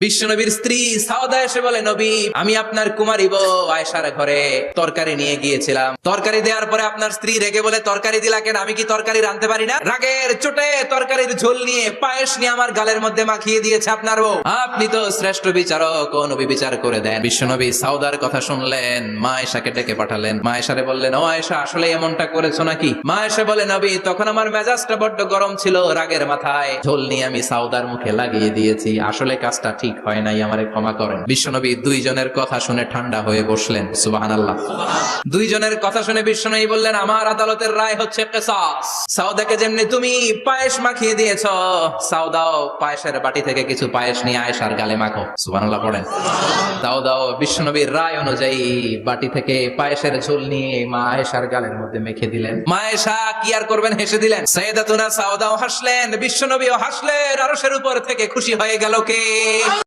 বিশ্বনবীর স্ত্রী সাউদা এসে বলে, নবী, আমি আপনার কুমারী বউ আয়েশার ঘরে তরকারি নিয়ে গিয়েছিলাম। তরকারি দেওয়ার পরে আপনার স্ত্রী রেগে বলে, তরকারি দিলা কেন? আমি কি তরকারি রাঁধতে পারি না? রাগের চোটে তরকারির ঝোল নিয়ে পায়েস নিয়ে আমার গালের মধ্যে মাখিয়ে দিয়েছে আপনার বউ। আপনি তো শ্রেষ্ঠ বিচারক, ও নবী বিচার করে দেন। বিশ্বনবী সাউদার কথা শুনলেন, মা আয়েশাকে ডেকে পাঠালেন। মা আয়েশারে বললেন, ও আয়েশা, আসলে এমনটা করেছো নাকি? মা আয়েশা বলে, নবী, তখন আমার মেজাজটা বড্ড গরম ছিল, রাগের মাথায় ঝোল নিয়ে আমি সাউদার মুখে লাগিয়ে দিয়েছি। আসলে কাজটা ঠিক হয় নাই, আমারে ক্ষমা করেন। বিশ্বনবী দুইজনের কথা শুনে ঠান্ডা হয়ে বসলেন। সুবহানাল্লাহ। দুইজনের কথা শুনে বিশ্বনবী বললেন, আমার আদালতের রায় হচ্ছে কিসাস। সাউদাকে যেমনি তুমি পায়েস মাখিয়ে দিয়েছো, সাউদাও পায়েসের বাটি থেকে কিছু পায়েস নিয়ে আয়েশার গালে মাখো। সুবহানাল্লাহ পড়েন। সাউদাও বিশ্বনবীর রায় অনুযায়ী বাটি থেকে পায়েসের ঝোল নিয়ে মা আয়েশার গালের মধ্যে মেখে দিলেন। মা আয়েশা কি আর করবেন, হেসে দিলেন। সাইয়েদাতুনা সাউদাও হাসলেন, বিশ্বনবীও হাসলেন। আরশের উপর থেকে খুশি হয়ে গেল কে?